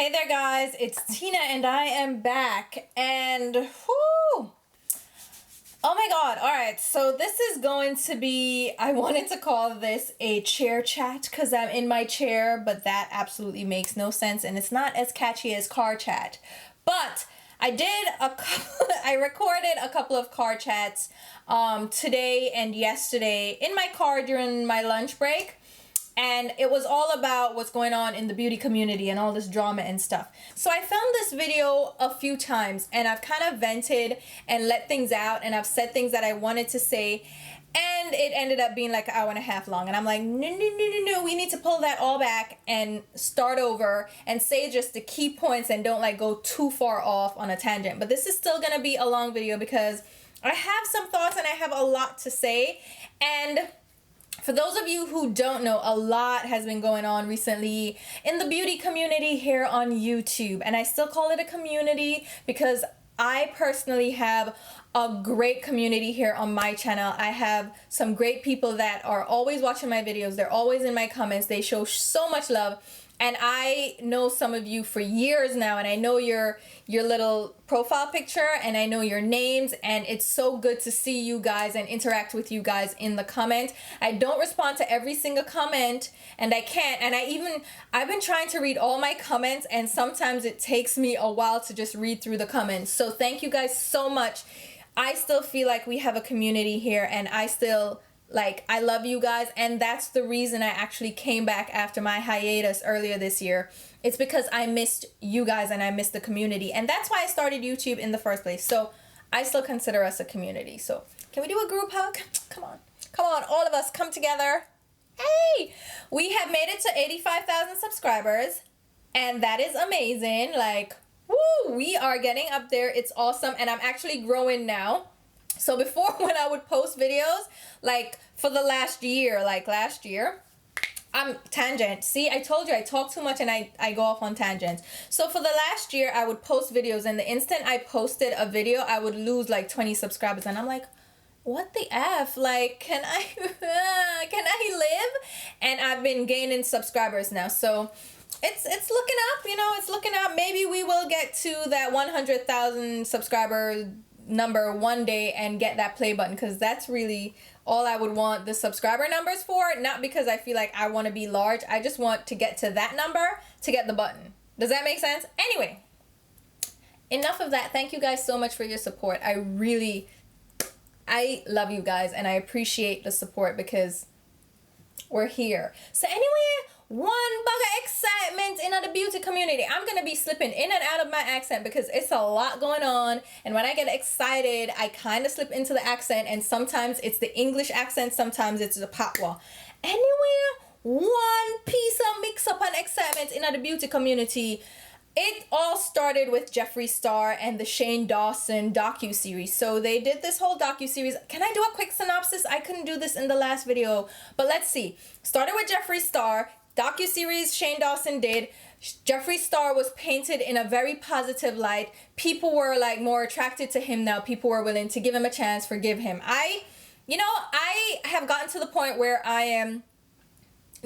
Hey there guys, it's Tina and I am back and whoo! Oh my god, alright, so this is going to be, I wanted to call this a chair chat because I'm in my chair, but that absolutely makes no sense and it's not as catchy as car chat. But I recorded a couple of car chats today and yesterday in my car during my lunch break. And it was all about what's going on in the beauty community and all this drama and stuff. So I filmed this video a few times and I've kind of vented and let things out and I've said things that I wanted to say. And it ended up being like an hour and a half long. And I'm like, no, we need to pull that all back and start over and say just the key points and don't like go too far off on a tangent. But this is still going to be a long video because I have some thoughts and I have a lot to say. And for those of you who don't know, a lot has been going on recently in the beauty community here on YouTube. And I still call it a community because I personally have a great community here on my channel. I have some great people that are always watching my videos. They're always in my comments. They show so much love. And I know some of you for years now, and I know your little profile picture, and I know your names, and it's so good to see you guys and interact with you guys in the comment. I don't respond to every single comment, and I can't, and I've been trying to read all my comments, and sometimes it takes me a while to just read through the comments. So thank you guys so much. I still feel like we have a community here, and I love you guys, and that's the reason I actually came back after my hiatus earlier this year. It's because I missed you guys and I missed the community, and that's why I started YouTube in the first place. So I still consider us a community. So can we do a group hug? Come on, all of us come together. Hey, we have made it to 85,000 subscribers, and that is amazing. Like, woo, we are getting up there. It's awesome, and I'm actually growing now. So before, when I would post videos, like for the last year, tangent. See, I told you I talk too much and I go off on tangents. So for the last year, I would post videos, and the instant I posted a video, I would lose like 20 subscribers. And I'm like, what the F? Like, can I live? And I've been gaining subscribers now. So it's looking up, it's looking up. Maybe we will get to that 100,000 subscriber number one day and get that play button, because that's really all I would want the subscriber numbers for. Not because I feel like I want to be large, I just want to get to that number to get the button. Does that make sense? Anyway, enough of that. Thank you guys so much for your support. I love you guys and I appreciate the support because we're here. So anyway, one bug of excitement in the beauty community. I'm gonna be slipping in and out of my accent because it's a lot going on, and when I get excited I kind of slip into the accent, and sometimes it's the English accent, sometimes it's the patois. Anyway, one piece of mix up and excitement in the beauty community. It all started with Jeffree Star and the Shane Dawson docu-series. So they did this whole docu-series. Can I do a quick synopsis? I couldn't do this in the last video, but let's see. Started with Jeffree Star. Docu-series Shane Dawson did. Jeffree Star was painted in a very positive light. People were like more attracted to him now. People were willing to give him a chance, forgive him. I have gotten to the point where I am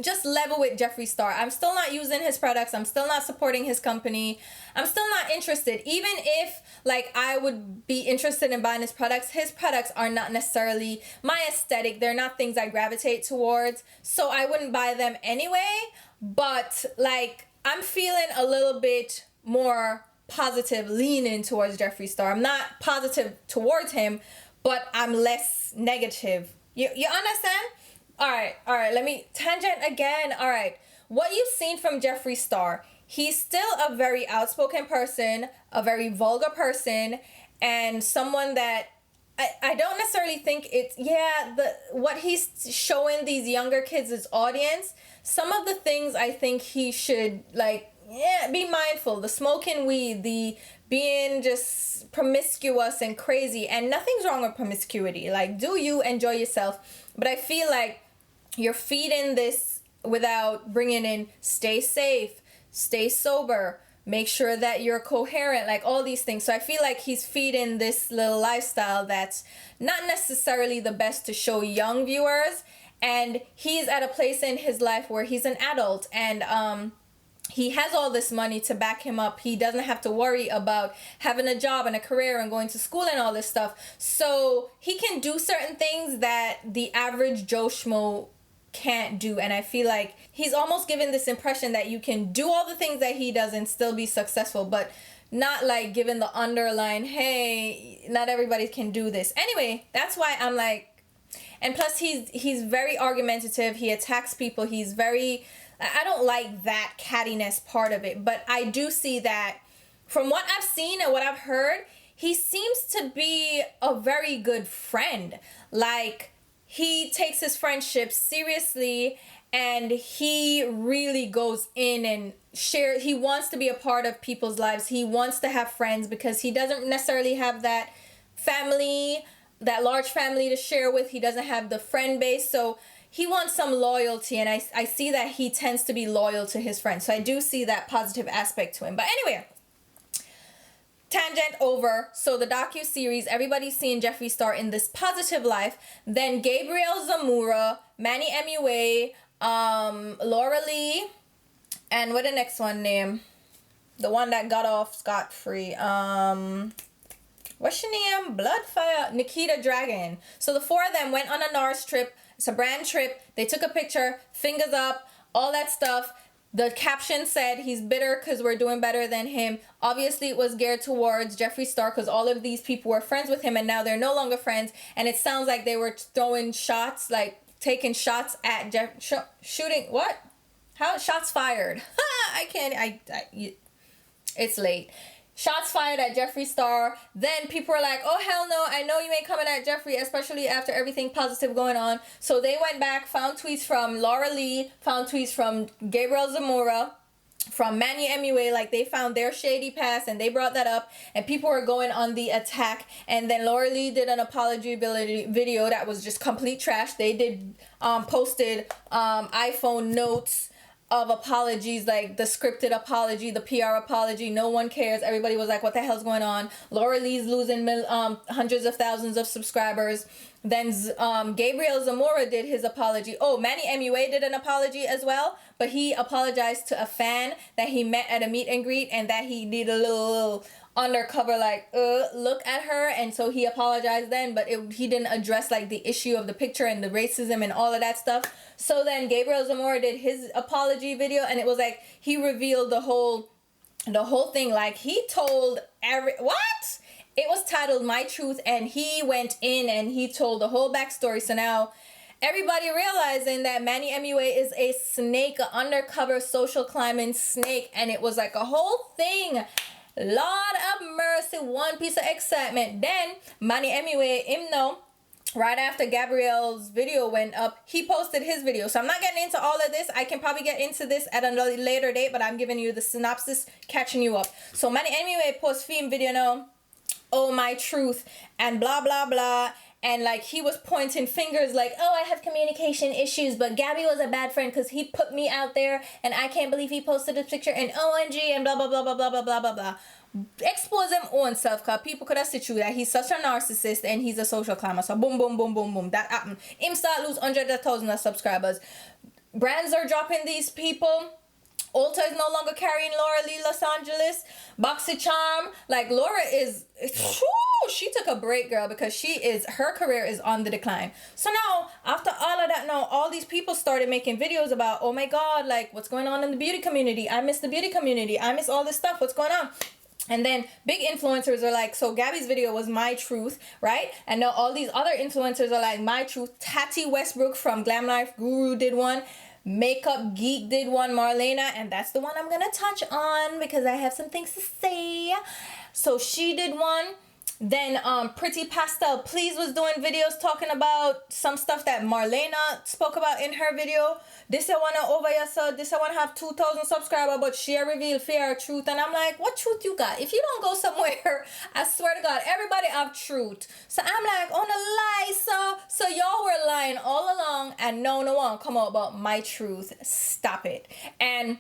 just level with Jeffree Star. I'm still not using his products. I'm still not supporting his company. I'm still not interested. Even if like I would be interested in buying his products are not necessarily my aesthetic. They're not things I gravitate towards. So I wouldn't buy them anyway. But like I'm feeling a little bit more positive leaning towards Jeffree Star. I'm not positive towards him, but I'm less negative. You understand? All right, let me tangent again. All right, what you've seen from Jeffree Star, he's still a very outspoken person, a very vulgar person, and someone that I don't necessarily think it's, what he's showing these younger kids' as audience, some of the things I think he should, be mindful. The smoking weed, the being just promiscuous and crazy, and nothing's wrong with promiscuity. Like, do you enjoy yourself? But I feel like you're feeding this without bringing in stay safe, stay sober, make sure that you're coherent, like all these things. So I feel like he's feeding this little lifestyle that's not necessarily the best to show young viewers. And he's at a place in his life where he's an adult, and he has all this money to back him up. He doesn't have to worry about having a job and a career and going to school and all this stuff. So he can do certain things that the average Joe Schmo can't do. And I feel like he's almost given this impression that you can do all the things that he does and still be successful, but not like given the underline, hey, not everybody can do this. Anyway, that's why I'm like, and plus he's very argumentative. He attacks people. He's very, I don't like that cattiness part of it, but I do see that from what I've seen and what I've heard, he seems to be a very good friend. Like, he takes his friendship seriously, and he really goes in and shares. He wants to be a part of people's lives. He wants to have friends because he doesn't necessarily have that family, that large family to share with. He doesn't have the friend base. So he wants some loyalty, and I see that he tends to be loyal to his friends. So I do see that positive aspect to him. But anyway, tangent over. So the docu-series, everybody's seeing Jeffree Star in this positive life. Then Gabriel Zamora, Manny MUA, Laura Lee, and what the next one name? The one that got off scot-free. What's your name? Bloodfire. Nikita Dragon. So the four of them went on a NARS trip. It's a brand trip. They took a picture, fingers up, all that stuff. The caption said he's bitter because we're doing better than him. Obviously, it was geared towards Jeffree Star because all of these people were friends with him, and now they're no longer friends. And it sounds like they were throwing shots, like taking shots at shooting. What? How? Shots fired. I can't. It's late. Shots fired at Jeffree Star. Then people were like, oh, hell no, I know you ain't coming at Jeffree, especially after everything positive going on. So they went back, found tweets from Laura Lee, found tweets from Gabriel Zamora, from Manny MUA, like they found their shady past and they brought that up, and people were going on the attack. And then Laura Lee did an apology video that was just complete trash. They did posted iPhone notes of apologies, like the scripted apology, the PR apology. No one cares. Everybody was like, what the hell's going on? Laura Lee's losing hundreds of thousands of subscribers. Then Gabriel Zamora did his apology. Oh, Manny MUA did an apology as well, but he apologized to a fan that he met at a meet and greet, and that he did a little undercover, like, look at her. And so he apologized then, but he didn't address like the issue of the picture and the racism and all of that stuff. So then Gabriel Zamora did his apology video, and it was like he revealed the whole thing. Like, he told what? It was titled My Truth, and he went in and he told the whole backstory. So now everybody realizing that Manny MUA is a snake, an undercover social climbing snake, and it was like a whole thing. Lord of mercy, one piece of excitement. Then Manny MUA, right after Gabriel's video went up, he posted his video. So I'm not getting into all of this. I can probably get into this at a later date, but I'm giving you the synopsis, catching you up. So Manny MUA posts film video now, oh, my truth, and blah blah blah. And like he was pointing fingers like, oh, I have communication issues, but Gabby was a bad friend because he put me out there, and I can't believe he posted this picture, and OMG, and blah blah blah blah blah blah blah blah blah. Expose him own self, because people could have said you that he's such a narcissist and he's a social climber. So boom boom boom boom boom, that happened. Him start lose hundreds of thousands of subscribers. Brands are dropping these people. Ulta is no longer carrying Laura Lee Los Angeles. Backseat Charm, like Laura is, she took a break, girl, because her career is on the decline. So now, after all of that, now all these people started making videos about, oh my God, like what's going on in the beauty community? I miss the beauty community. I miss all this stuff. What's going on? And then big influencers are like, so Gabby's video was My Truth, right? And now all these other influencers are like, My Truth. Tati Westbrook from Glam Life Guru did one. Makeup Geek did one, Marlena, and that's the one I'm gonna touch on because I have some things to say. So she did one. Then Pretty Pastel Please was doing videos talking about some stuff that Marlena spoke about in her video. This I wanna over yourself, this I wanna have 2,000 subscribers, but she revealed fear truth. And I'm like, what truth you got? If you don't go somewhere, I swear to God, everybody have truth. So I'm like, on a lie, so y'all were lying all along, and no one come out about My Truth. Stop it. And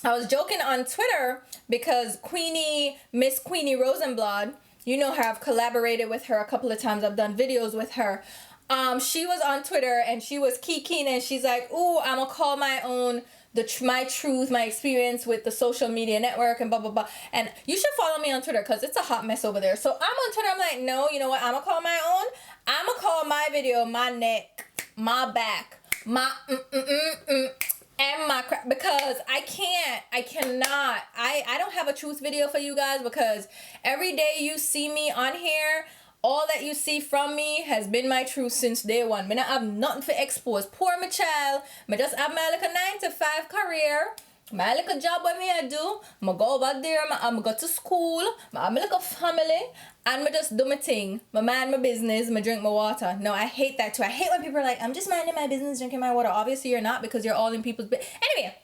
I was joking on Twitter because Miss Queenie Rosenblatt, you know her, I've collaborated with her a couple of times. I've done videos with her. She was on Twitter and she was kikiing, and she's like, ooh, I'm gonna call my own my truth, my experience with the social media network and blah blah blah. And you should follow me on Twitter because it's a hot mess over there. So I'm on Twitter. I'm like, no, you know what? I'm gonna call my own. I'm gonna call my video my neck, my back, my and my crap, because I cannot. I don't have a truth video for you guys, because every day you see me on here, all that you see from me has been my truth since day one. Me not have nothing for expose. Poor my child. Me just have my little 9-to-5 career. My little job what me I do. I go over there. I go to school. I have my little family. And me just do my thing. I mind my business. I drink my water. No, I hate that too. I hate when people are like, I'm just minding my business, drinking my water. Obviously you're not, because you're all in people's business. Anyway.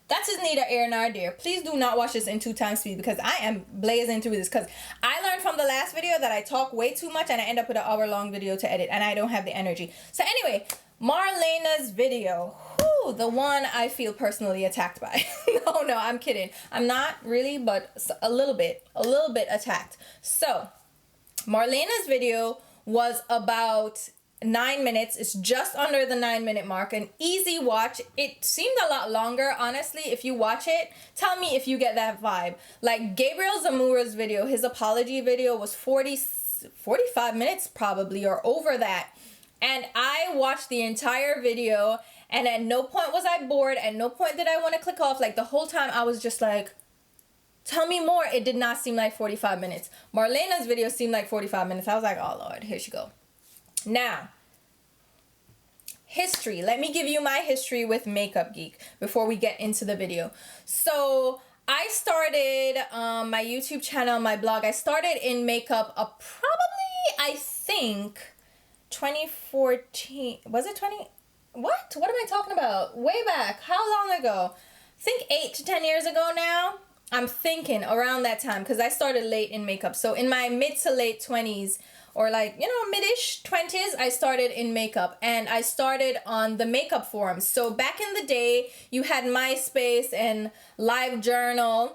That's is neither here nor there. Please do not watch this in 2 times speed, because I am blazing through this, because I learned from the last video that I talk way too much and I end up with an hour-long video to edit, and I don't have the energy. So anyway, Marlena's video. Whew, the one I feel personally attacked by. No, I'm kidding. I'm not really, but a little bit attacked. So Marlena's video was about 9 minutes. It's just under the 9-minute mark. An easy watch. It seemed a lot longer, honestly. If you watch it, tell me if you get that vibe. Like Gabriel Zamura's video, his apology video was 45 minutes probably, or over that. And I watched the entire video, and at no point was I bored. At no point did I want to click off. Like the whole time I was just like, tell me more. It did not seem like 45 minutes. Marlena's video seemed like 45 minutes. I was like, oh Lord, here she go. Now, history. Let me give you my history with Makeup Geek before we get into the video. So I started my YouTube channel, my blog. I started in makeup probably, I think, 2014. Was it 20? What am I talking about? Way back. How long ago? I think 8 to 10 years ago now. I'm thinking around that time, because I started late in makeup. So in my mid to late 20s, or like, you know, mid-ish 20s, I started in makeup, and I started on the makeup forums. So back in the day, you had MySpace and LiveJournal,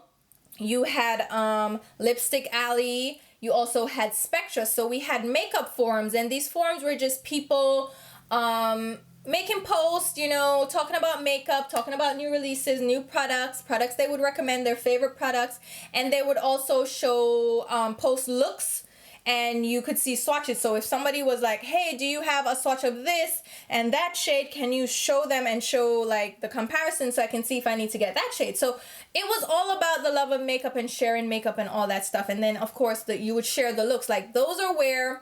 you had Lipstick Alley, you also had Spectra. So we had makeup forums, and these forums were just people making posts, you know, talking about makeup, talking about new releases, new products they would recommend, their favorite products, and they would also show post looks, and you could see swatches. So if somebody was like, hey, do you have a swatch of this and that shade, can you show them and show like the comparison so I can see if I need to get that shade? So it was all about the love of makeup and sharing makeup and all that stuff. And then of course you would share the looks. Like those are where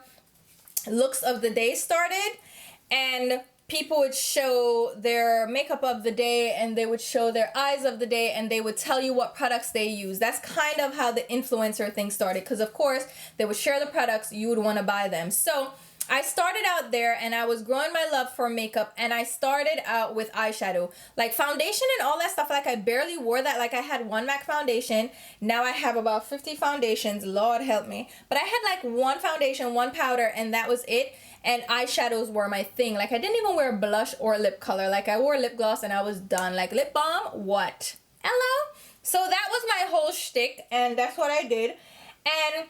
looks of the day started, and people would show their makeup of the day, and they would show their eyes of the day, and they would tell you what products they use. That's kind of how the influencer thing started, because of course they would share the products, you would want to buy them. So I started out there, and I was growing my love for makeup, and I started out with eyeshadow. Like foundation and all that stuff, like I barely wore that. Like I had one MAC foundation. Now I have about 50 foundations. Lord help me. But I had like one foundation, one powder, and that was it. And eyeshadows were my thing. Like I didn't even wear blush or lip color. Like I wore lip gloss and I was done. Like lip balm, what? Hello? So that was my whole shtick, and that's what I did. And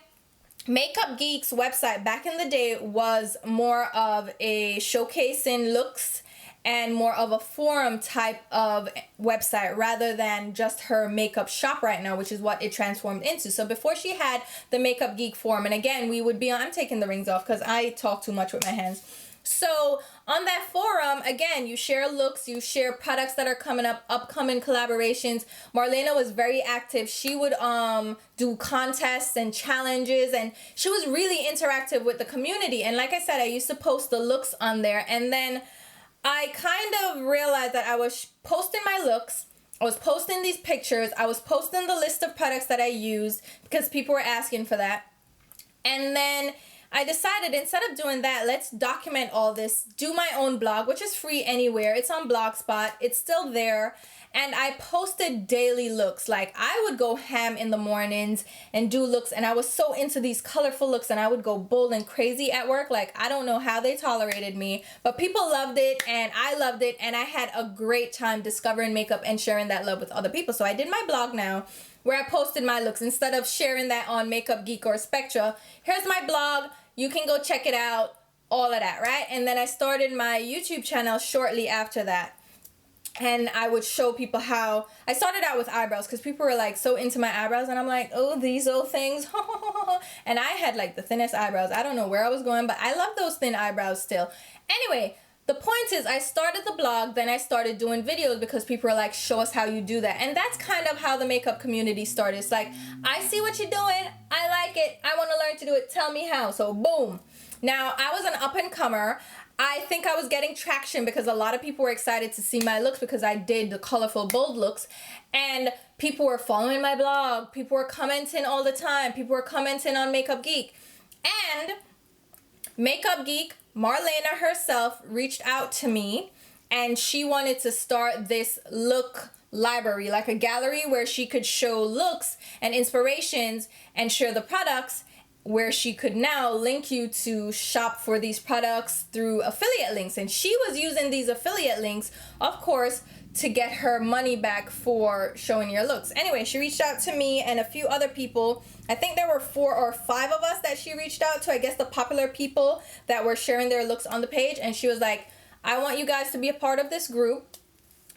Makeup Geek's website back in the day was more of a showcasing looks and more of a forum type of website rather than just her makeup shop right now, which is what it transformed into. So before she had the Makeup Geek forum, and again, we would be on, I'm taking the rings off because I talk too much with my hands. So on that forum, again, you share looks, you share products that are coming up, upcoming collaborations. Marlena was very active. She would do contests and challenges, and she was really interactive with the community. And like I said, I used to post the looks on there, and then I kind of realized that I was posting my looks, I was posting these pictures, I was posting the list of products that I used because people were asking for that. And then I decided, instead of doing that, let's document all this, do my own blog, which is free anywhere. It's on Blogspot. It's still there. And I posted daily looks. Like I would go ham in the mornings and do looks. And I was so into these colorful looks, and I would go bold and crazy at work. Like I don't know how they tolerated me, but people loved it and I loved it. And I had a great time discovering makeup and sharing that love with other people. So I did my blog now, where I posted my looks instead of sharing that on Makeup Geek or Spectra. Here's my blog. You can go check it out, all of that, right? And then I started my YouTube channel shortly after that. And I would show people how I started out with eyebrows because people were like so into my eyebrows, and I'm like, oh, these old things. And I had like the thinnest eyebrows. I don't know where I was going, but I love those thin eyebrows still. Anyway, the point is I started the blog, then I started doing videos because people were like, show us how you do that. And that's kind of how the makeup community started. It's like, I see what you're doing, I like it, I want to learn to do it, tell me how. So boom. Now, I was an up-and-comer. I think I was getting traction because a lot of people were excited to see my looks because I did the colorful, bold looks. And people were following my blog. People were commenting all the time. People were commenting on Makeup Geek. And Makeup Geek, Marlena herself, reached out to me. And she wanted to start this look library, like a gallery where she could show looks and inspirations and share the products, where she could now link you to shop for these products through affiliate links. And she was using these affiliate links, of course, to get her money back for showing your looks. Anyway, she reached out to me and a few other people. I think there were 4 or 5 of us that she reached out to, I guess the popular people that were sharing their looks on the page. And she was like, I want you guys to be a part of this group.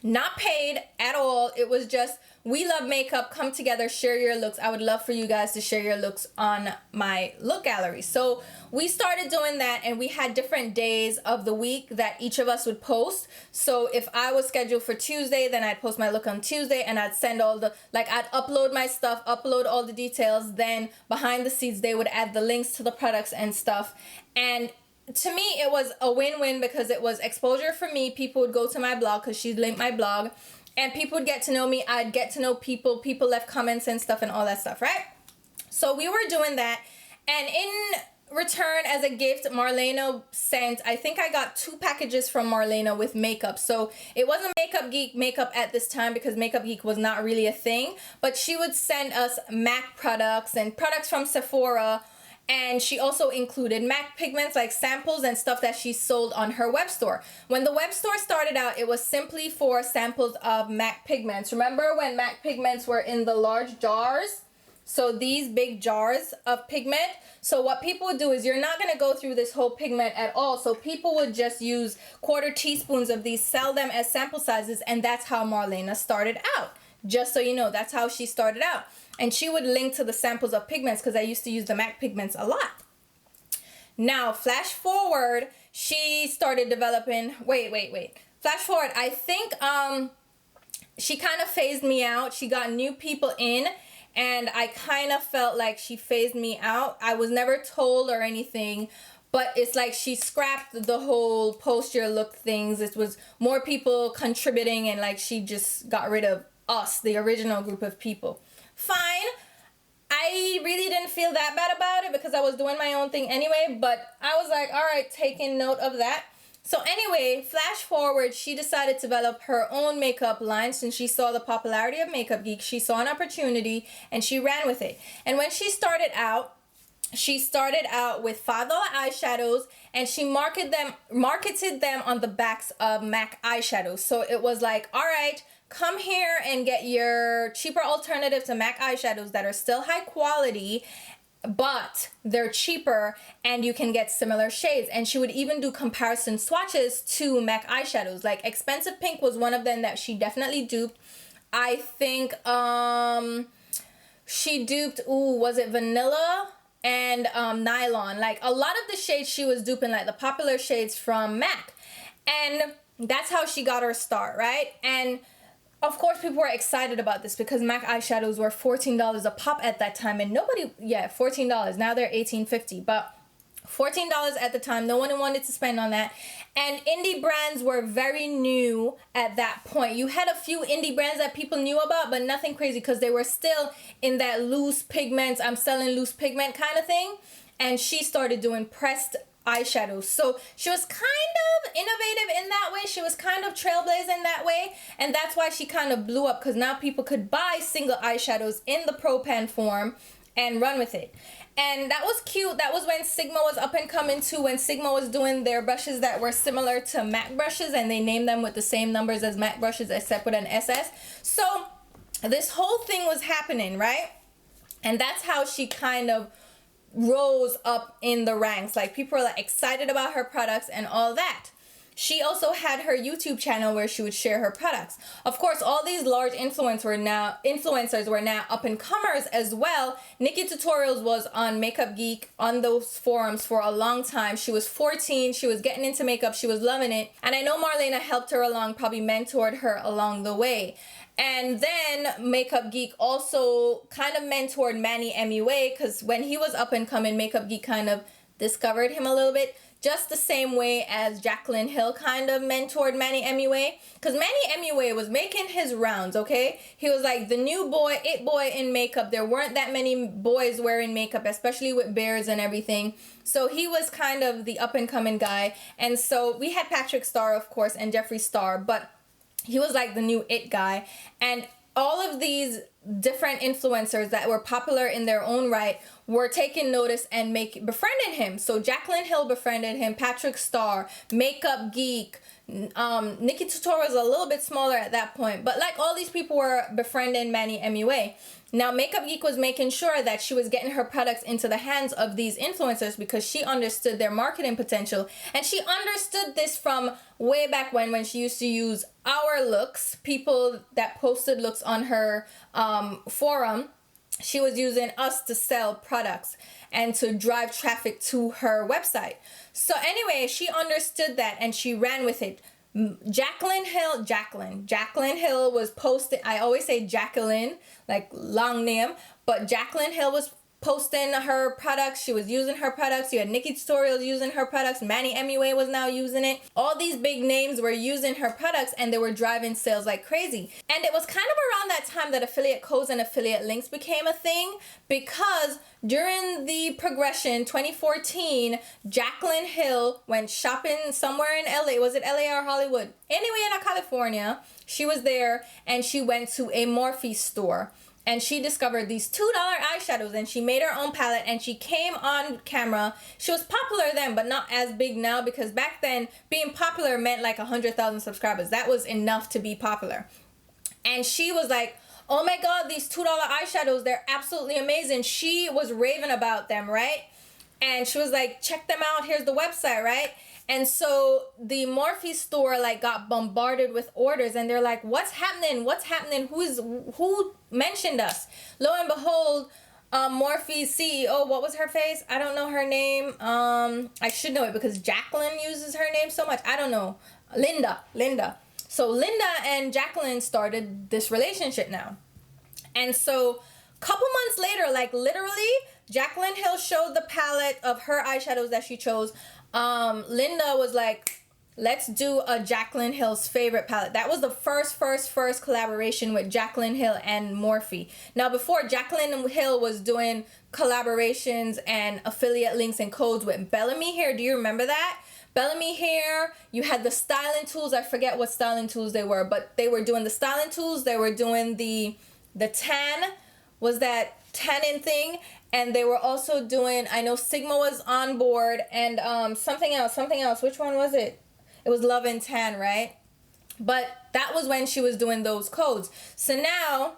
Not paid at all. It was just, we love makeup, come together, share your looks. I would love for you guys to share your looks on my look gallery. So we started doing that, and we had different days of the week that each of us would post. So if I was scheduled for Tuesday, then I'd post my look on Tuesday, and I'd send all the, like, I'd upload my stuff, upload all the details. Then behind the scenes, they would add the links to the products and stuff. And to me, it was a win-win because it was exposure for me. People would go to my blog because she'd link my blog, and people would get to know me. I'd get to know people. People left comments and stuff and all that stuff, right? So we were doing that, and in return, as a gift, Marlena sent, I think I got 2 packages from Marlena with makeup. So it wasn't Makeup Geek makeup at this time because Makeup Geek was not really a thing, but she would send us MAC products and products from Sephora. And she also included MAC pigments, like samples and stuff that she sold on her web store. When the web store started out, it was simply for samples of MAC pigments. Remember when MAC pigments were in the large jars? So these big jars of pigment. So what people would do is, you're not going to go through this whole pigment at all. So people would just use 1/4 teaspoons of these, sell them as sample sizes. And that's how Marlena started out. Just so you know, that's how she started out. And she would link to the samples of pigments because I used to use the MAC pigments a lot. Now, flash forward, she started developing, wait. Flash forward, I think she kind of phased me out. She got new people in, and I kind of felt like she phased me out. I was never told or anything, but it's like she scrapped the whole post your look things. It was more people contributing, and like she just got rid of us, the original group of people. Fine. I really didn't feel that bad about it because I was doing my own thing anyway, but I was like, all right, taking note of that. So anyway, flash forward, she decided to develop her own makeup line since she saw the popularity of Makeup Geek. She saw an opportunity and she ran with it. And when she started out with $5 eyeshadows, and she marketed them on the backs of MAC eyeshadows. So it was like, all right, come here and get your cheaper alternative to MAC eyeshadows that are still high quality, but they're cheaper and you can get similar shades. And she would even do comparison swatches to MAC eyeshadows. Like Expensive Pink was one of them that she definitely duped. I think she duped, was it Vanilla and Nylon? Like a lot of the shades she was duping, like the popular shades from MAC. And that's how she got her start, right? And of course, people were excited about this because MAC eyeshadows were $14 a pop at that time, and $14. Now they're $18.50, but $14 at the time. No one wanted to spend on that. And indie brands were very new at that point. You had a few indie brands that people knew about, but nothing crazy because they were still in that loose pigments, I'm selling loose pigment kind of thing. And she started doing pressed eyeshadows. So she was kind of innovative in that way. She was kind of trailblazing that way. And that's why she kind of blew up, because now people could buy single eyeshadows in the Pro Pan form and run with it. And that was cute. That was when Sigma was up and coming too, when Sigma was doing their brushes that were similar to MAC brushes, and they named them with the same numbers as MAC brushes except with an SS. So this whole thing was happening, right? And that's how she kind of rose up in the ranks. Like people were like excited about her products and all that. she also had her YouTube channel where she would share her products. Of course, all these large influencers were now up and comers as well. Nikki Tutorials was on Makeup Geek on those forums for a long time. She was 14, she was getting into makeup, she was loving it. And I know Marlena helped her along, probably mentored her along the way. And then Makeup Geek also kind of mentored Manny MUA, because when he was up and coming, Makeup Geek kind of discovered him a little bit. Just the same way as Jaclyn Hill kind of mentored Manny MUA. Because Manny MUA was making his rounds, okay? He was like the new boy, it boy in makeup. There weren't that many boys wearing makeup, especially with beards and everything. So he was kind of the up and coming guy. And so we had Patrick Starr, of course, and Jeffree Star. But he was like the new it guy. And all of these different influencers that were popular in their own right were taking notice and befriending him. So Jaclyn Hill befriended him, Patrick Starr, Makeup Geek, Nikki Tutorials was a little bit smaller at that point, but like all these people were befriending Manny MUA. Now, Makeup Geek was making sure that she was getting her products into the hands of these influencers because she understood their marketing potential. And she understood this from way back when she used to use our looks, people that posted looks on her forum. She was using us to sell products and to drive traffic to her website. So anyway, she understood that and she ran with it. Jaclyn Hill was posting, I always say Jacqueline, like long name, but Jaclyn Hill was posting her products. She was using her products. You had Nikki Tutorials using her products. Manny MUA was now using it. All these big names were using her products and they were driving sales like crazy. And it was kind of around that time that affiliate codes and affiliate links became a thing, because during the progression 2014, Jaclyn Hill went shopping somewhere in LA. Was it LA or Hollywood? Anyway, in California, she was there and she went to a Morphe store. And she discovered these $2 eyeshadows and she made her own palette and she came on camera. She was popular then, but not as big now, because back then being popular meant like 100,000 subscribers. That was enough to be popular. And she was like, oh my God, these $2 eyeshadows, they're absolutely amazing. She was raving about them, right? And she was like, check them out. Here's the website, right? And so the Morphe store like got bombarded with orders and they're like, what's happening? What's happening? Who mentioned us? Lo and behold, Morphe's CEO, what was her face? I don't know her name. I should know it because Jaclyn uses her name so much. I don't know. Linda. So Linda and Jaclyn started this relationship now. And so couple months later, like literally, Jaclyn Hill showed the palette of her eyeshadows that she chose. Linda was like, let's do a Jaclyn Hill's favorite palette. That was the first collaboration with Jaclyn Hill and Morphe. Now before, Jaclyn Hill was doing collaborations and affiliate links and codes with Bellamy Hair. Do you remember that? Bellamy Hair, you had the styling tools. I forget what styling tools they were, but they were doing the styling tools. They were doing the tan, was that tanning thing. And they were also doing, I know Sigma was on board, and something else. Which one was it? It was Love and Tan, right? But that was when she was doing those codes. So now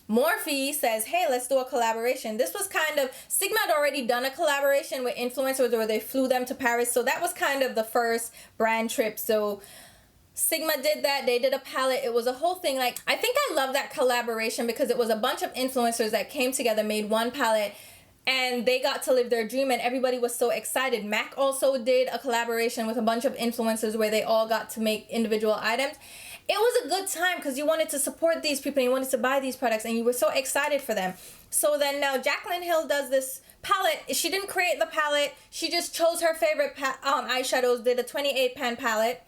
Morphe says, hey, let's do a collaboration. This was kind of, Sigma had already done a collaboration with influencers where they flew them to Paris. So that was kind of the first brand trip. So Sigma did that. They did a palette. It was a whole thing. Like, I think I love that collaboration because it was a bunch of influencers that came together, made one palette, and they got to live their dream, and everybody was so excited. MAC also did a collaboration with a bunch of influencers where they all got to make individual items. It was a good time because you wanted to support these people and you wanted to buy these products and you were so excited for them. So then now Jaclyn Hill does this palette. She didn't create the palette. She just chose her favorite eyeshadows, did a 28 pan palette,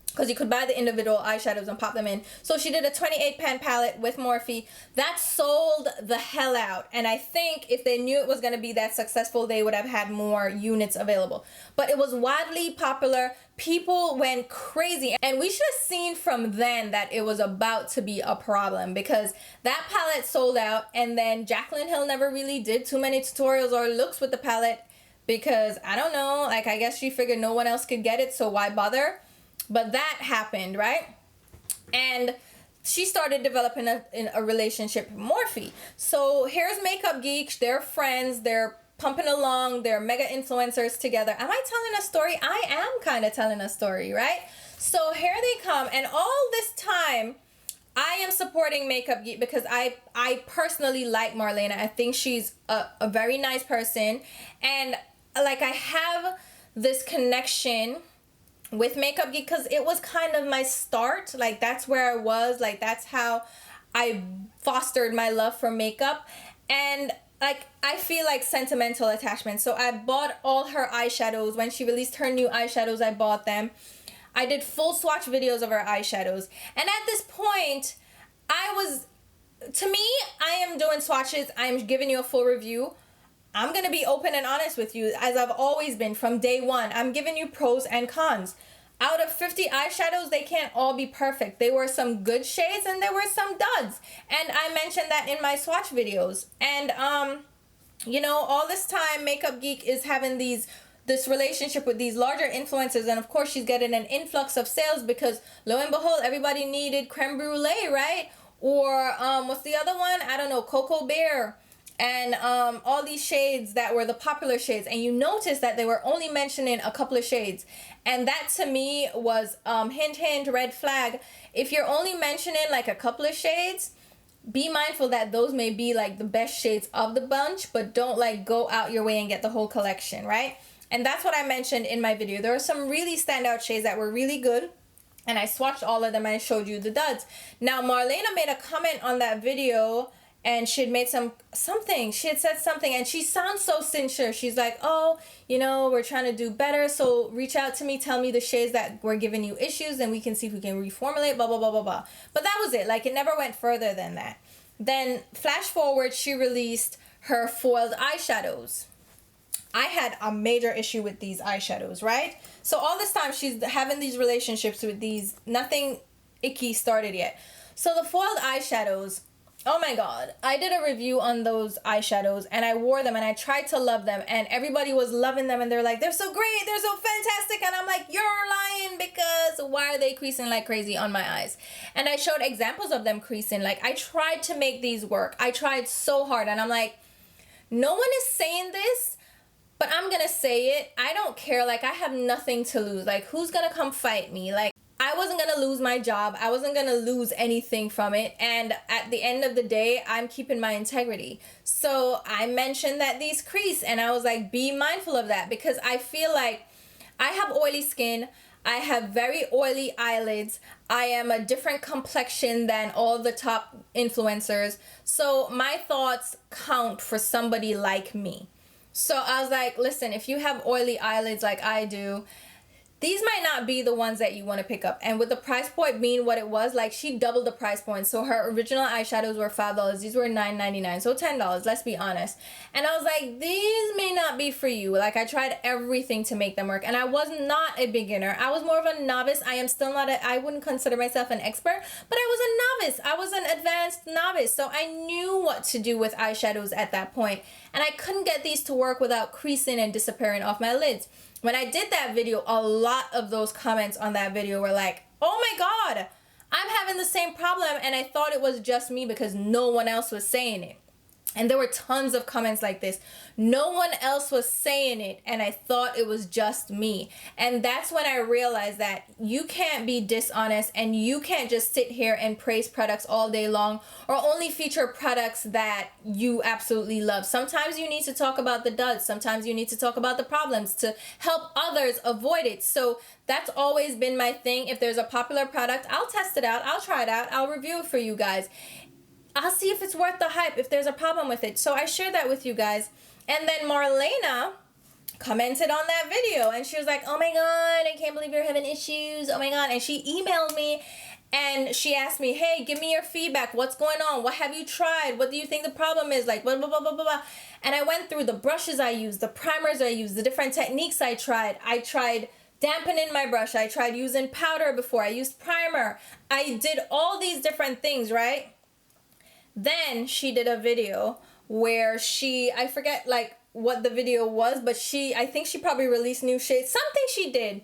because you could buy the individual eyeshadows and pop them in. So she did a 28 pan palette with Morphe. That sold the hell out. And I think if they knew it was going to be that successful, they would have had more units available. But it was widely popular. People went crazy. And we should have seen from then that it was about to be a problem, because that palette sold out. And then Jaclyn Hill never really did too many tutorials or looks with the palette because, I don't know, like I guess she figured no one else could get it, so why bother? But that happened, right? And she started developing a relationship with Morphe. So here's Makeup Geek. They're friends. They're pumping along. They're mega influencers together. Am I telling a story? I am kind of telling a story, right? So here they come, and all this time, I am supporting Makeup Geek because I personally like Marlena. I think she's a very nice person, and like I have this connection with Makeup Geek because it was kind of my start. Like that's where I was. Like that's how I fostered my love for makeup, and like I feel like sentimental attachment. So I bought all her eyeshadows when she released her new eyeshadows. I bought them. I did full swatch videos of her eyeshadows. And at this point, to me, I am doing swatches. I'm giving you a full review. I'm going to be open and honest with you, as I've always been from day one. I'm giving you pros and cons. Out of 50 eyeshadows, they can't all be perfect. There were some good shades and there were some duds. And I mentioned that in my swatch videos. And, you know, all this time, Makeup Geek is having this relationship with these larger influencers, and of course she's getting an influx of sales because lo and behold, everybody needed creme brulee, right? Or what's the other one? I don't know, Cocoa Bear, and all these shades that were the popular shades, and you notice that they were only mentioning a couple of shades, and that to me was hint hint, red flag. If you're only mentioning like a couple of shades, be mindful that those may be like the best shades of the bunch, but don't like go out your way and get the whole collection, right? And that's what I mentioned in my video. There are some really standout shades that were really good, and I swatched all of them and I showed you the duds. Now, Marlena made a comment on that video, and she had made something. She had said something, and she sounds so sincere. She's like, oh, you know, we're trying to do better, so reach out to me, tell me the shades that were giving you issues, and we can see if we can reformulate, blah, blah, blah, blah, blah. But that was it. Like, it never went further than that. Then, flash forward, she released her foiled eyeshadows. I had a major issue with these eyeshadows, right? So all this time she's having these relationships with these, nothing icky started yet. So the foiled eyeshadows, oh my god, I did a review on those eyeshadows and I wore them and I tried to love them and everybody was loving them and they're like, they're so great, they're so fantastic, and I'm like, you're lying, because why are they creasing like crazy on my eyes? And I showed examples of them creasing. Like, I tried to make these work. I tried so hard, and I'm like, no one is saying this, but I'm gonna say it. I don't care. Like, I have nothing to lose. Like, who's gonna come fight me? Like, I wasn't gonna lose my job. I wasn't gonna lose anything from it. And at the end of the day, I'm keeping my integrity. So I mentioned that these crease, and I was like, be mindful of that, because I feel like I have oily skin. I have very oily eyelids. I am a different complexion than all the top influencers. So my thoughts count for somebody like me. So I was like, listen, if you have oily eyelids like I do, these might not be the ones that you want to pick up. And with the price point being what it was, like, she doubled the price point. So her original eyeshadows were $5. These were $9.99. So $10, let's be honest. And I was like, these may not be for you. Like, I tried everything to make them work. And I was not a beginner. I was more of a novice. I am still not I wouldn't consider myself an expert, but I was a novice. I was an advanced novice. So I knew what to do with eyeshadows at that point. And I couldn't get these to work without creasing and disappearing off my lids. When I did that video, a lot of those comments on that video were like, oh my god, I'm having the same problem, and I thought it was just me because no one else was saying it. And there were tons of comments like this. No one else was saying it, and I thought it was just me. And that's when I realized that you can't be dishonest, and you can't just sit here and praise products all day long, or only feature products that you absolutely love. Sometimes you need to talk about the duds. Sometimes you need to talk about the problems to help others avoid it. So that's always been my thing. If there's a popular product, I'll test it out. I'll try it out. I'll review it for you guys. I'll see if it's worth the hype, if there's a problem with it. So I shared that with you guys. And then Marlena commented on that video, and she was like, oh my god, I can't believe you're having issues. Oh my god. And she emailed me and she asked me, hey, give me your feedback. What's going on? What have you tried? What do you think the problem is? Like, blah, blah, blah, blah, blah, blah. And I went through the brushes I used, the primers I used, the different techniques I tried. I tried dampening my brush. I tried using powder before. I used primer. I did all these different things, right? Then she did a video where I forget like what the video was, but I think she probably released new shades, something she did.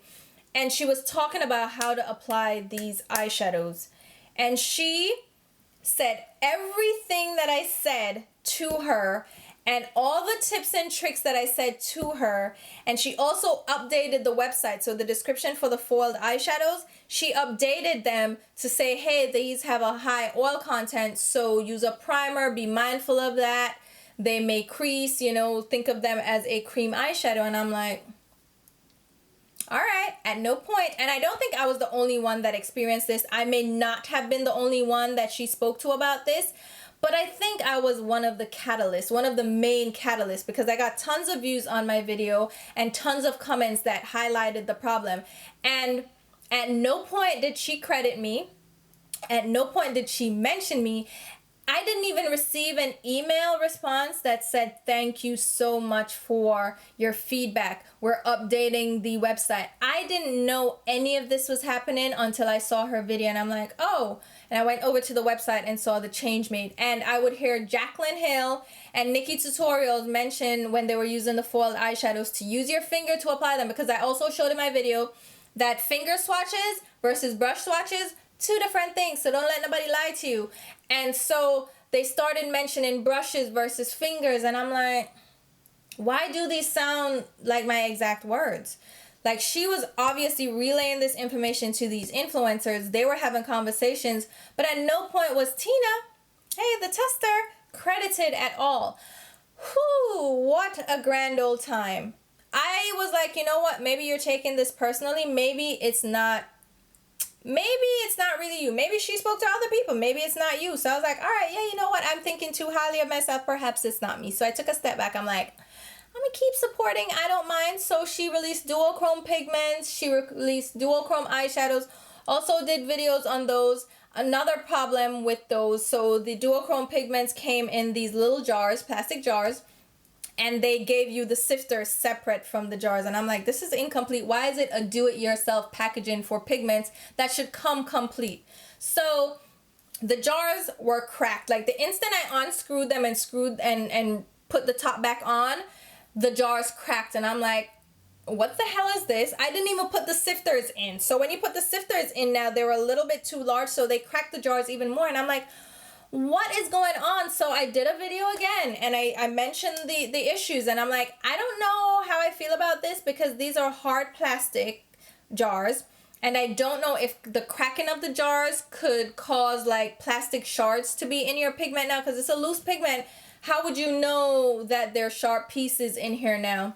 And she was talking about how to apply these eyeshadows. And she said everything that I said to her, and all the tips and tricks that I said to her, and she also updated the website. So the description for the foiled eyeshadows, she updated them to say, hey, these have a high oil content, so use a primer, be mindful of that. They may crease, you know, think of them as a cream eyeshadow. And I'm like, all right, at no point, and I don't think I was the only one that experienced this. I may not have been the only one that she spoke to about this, but I think I was one of the catalysts, one of the main catalysts, because I got tons of views on my video and tons of comments that highlighted the problem. And at no point did she credit me. At no point did she mention me. I didn't even receive an email response that said, thank you so much for your feedback. We're updating the website. I didn't know any of this was happening until I saw her video, and I'm like, oh. And I went over to the website and saw the change made. And I would hear Jaclyn Hill and Nikki Tutorials mention when they were using the foiled eyeshadows to use your finger to apply them, because I also showed in my video that finger swatches versus brush swatches, two different things, so don't let nobody lie to you. And so they started mentioning brushes versus fingers, and I'm like, why do these sound like my exact words? Like, she was obviously relaying this information to these influencers. They were having conversations, but at no point was Tina, hey, the tester, credited at all. Whew, what a grand old time. I was like, you know what, maybe you're taking this personally. Maybe it's not really you. Maybe she spoke to other people. Maybe it's not you. So I was like, all right, yeah, you know what? I'm thinking too highly of myself. Perhaps it's not me. So I took a step back. I'm like, I'm going to keep supporting. I don't mind. So she released duochrome pigments. She released duochrome eyeshadows. Also did videos on those. Another problem with those. So the duochrome pigments came in these little jars, plastic jars. And they gave you the sifter separate from the jars. And I'm like, this is incomplete. Why is it a do-it-yourself packaging for pigments that should come complete? So the jars were cracked. Like, the instant I unscrewed them and screwed and put the top back on, the jars cracked. And I'm like, what the hell is this? I didn't even put the sifters in. So when you put the sifters in now, they were a little bit too large. So they cracked the jars even more. And I'm like, what is going on? So I did a video again, and I mentioned the issues, and I'm like, I don't know how I feel about this, because these are hard plastic jars, and I don't know if the cracking of the jars could cause like plastic shards to be in your pigment now, because it's a loose pigment. How would you know that there are sharp pieces in here now?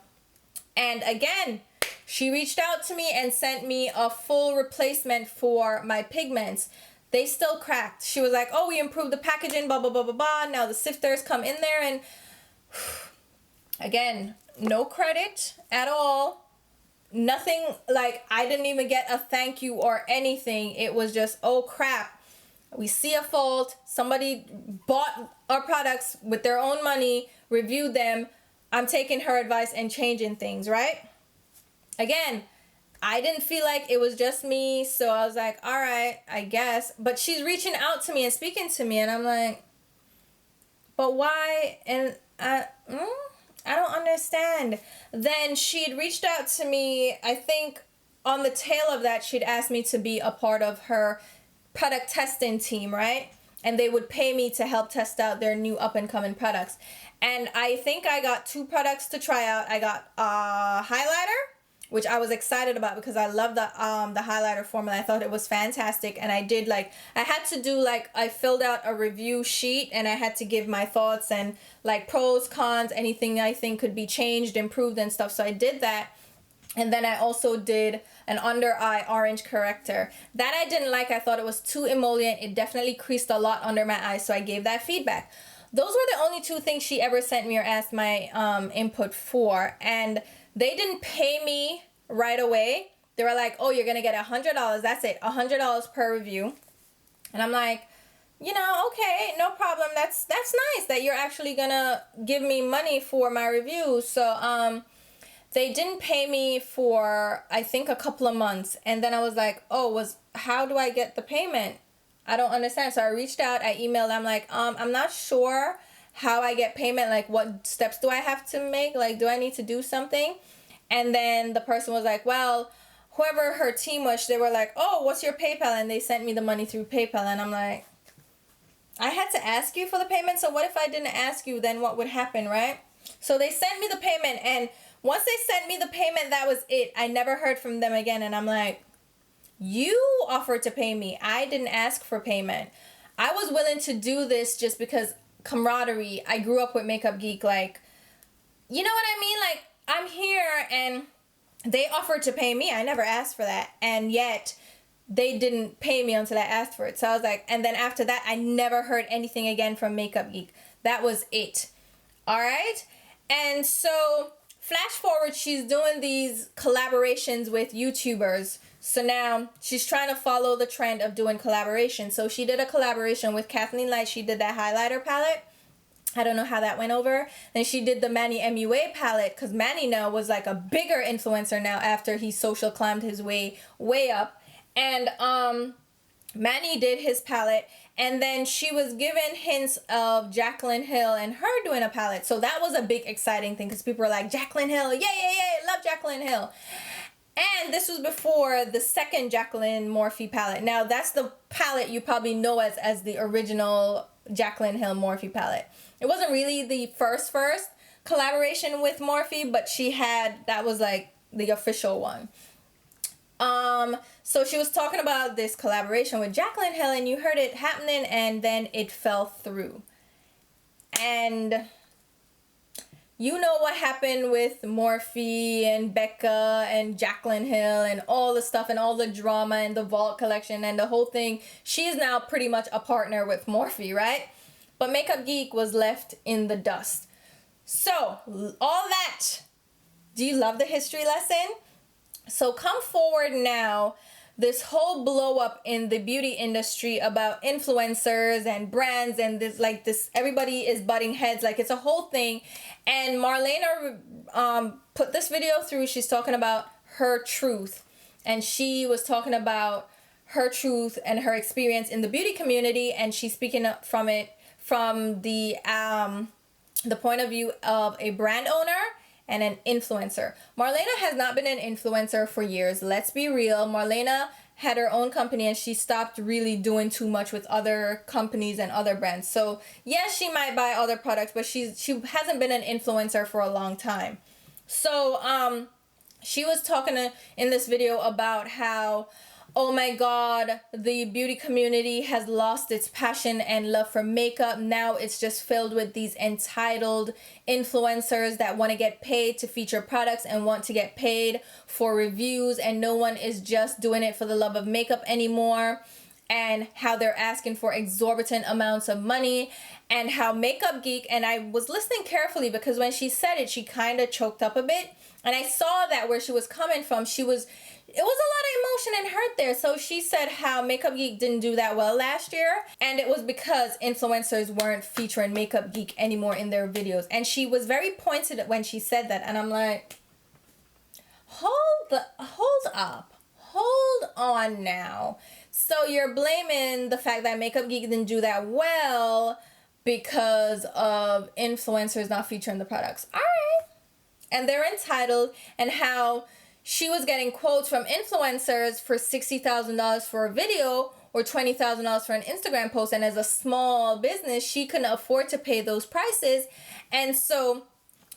And again, she reached out to me and sent me a full replacement for my pigments. They still cracked. She was like, oh, we improved the packaging, blah, blah, blah, blah, blah. Now the sifters come in there, and again, no credit at all. Nothing, like, I didn't even get a thank you or anything. It was just, oh crap, we see a fault. Somebody bought our products with their own money, reviewed them. I'm taking her advice and changing things, right? Again, I didn't feel like it was just me, so I was like, all right, I guess. But she's reaching out to me and speaking to me, and I'm like, but why? And I don't understand. Then she'd reached out to me, I think on the tail of that, she'd asked me to be a part of her product testing team, right? And they would pay me to help test out their new up-and-coming products. And I think I got 2 products to try out. I got a highlighter, which I was excited about because I love the highlighter formula. I thought it was fantastic. And I did, like, I had to do, like, I filled out a review sheet, and I had to give my thoughts and, like, pros, cons, anything I think could be changed, improved, and stuff. So I did that. And then I also did an under eye orange corrector. That I didn't like. I thought it was too emollient. It definitely creased a lot under my eyes. So I gave that feedback. Those were the only 2 things she ever sent me or asked my input for. And they didn't pay me right away. They were like, oh, you're going to get $100. That's it. $100 per review. And I'm like, you know, okay, no problem. That's nice that you're actually going to give me money for my review. So, they didn't pay me for, I think, a couple of months. And then I was like, oh, how do I get the payment? I don't understand. So I reached out, I emailed, I'm like, I'm not sure how I get payment. Like, what steps do I have to make? Like, do I need to do something? And then the person was like, well, whoever her team was, they were like, oh, what's your PayPal? And they sent me the money through PayPal. And I'm like, I had to ask you for the payment. So what if I didn't ask you? Then what would happen, right? So they sent me the payment, and once they sent me the payment, that was it. I never heard from them again, and I'm like, you offered to pay me. I didn't ask for payment. I was willing to do this just because camaraderie. I grew up with Makeup Geek. Like, you know what I mean? Like, I'm here and they offered to pay me. I never asked for that. And yet they didn't pay me until I asked for it. So I was like, and then after that, I never heard anything again from Makeup Geek. That was it. All right. And so flash forward, she's doing these collaborations with YouTubers. So now she's trying to follow the trend of doing collaboration. So she did a collaboration with Kathleen Light. She did that highlighter palette. I don't know how that went over. Then she did the Manny MUA palette, because Manny now was like a bigger influencer now after he social climbed his way up. And Manny did his palette, and then she was given hints of Jaclyn Hill and her doing a palette. So that was a big exciting thing, because people were like, Jaclyn Hill, yay, love Jaclyn Hill. And this was before the second Jaclyn Morphe palette. Now, that's the palette you probably know as the original Jaclyn Hill Morphe palette. It wasn't really the first collaboration with Morphe, but that was like the official one. So she was talking about this collaboration with Jaclyn Hill, and you heard it happening, and then it fell through. And you know what happened with Morphe and Becca and Jaclyn Hill and all the stuff and all the drama and the Vault collection and the whole thing. She is now pretty much a partner with Morphe, right? But Makeup Geek was left in the dust. So, all that. Do you love the history lesson? So come forward now. This whole blow up in the beauty industry about influencers and brands and this everybody is butting heads, like it's a whole thing. And Marlena put this video through. She's talking about her truth, and she was talking about her truth and her experience in the beauty community, and she's speaking up from the point of view of a brand owner and an influencer. Marlena has not been an influencer for years. Let's be real. Marlena had her own company, and she stopped really doing too much with other companies and other brands. So yes, she might buy other products, but she hasn't been an influencer for a long time. So she was talking in this video about how, oh my God, the beauty community has lost its passion and love for makeup. Now it's just filled with these entitled influencers that want to get paid to feature products and want to get paid for reviews, and no one is just doing it for the love of makeup anymore. And how they're asking for exorbitant amounts of money, and how Makeup Geek, and I was listening carefully because when she said it, she kind of choked up a bit. And I saw that where she was coming from, it was a lot of emotion and hurt there. So she said how Makeup Geek didn't do that well last year, and it was because influencers weren't featuring Makeup Geek anymore in their videos. And she was very pointed when she said that, and I'm like, hold up, hold on now. So you're blaming the fact that Makeup Geek didn't do that well because of influencers not featuring the products. All right. And they're entitled, and how she was getting quotes from influencers for $60,000 for a video or $20,000 for an Instagram post. And as a small business, she couldn't afford to pay those prices. And so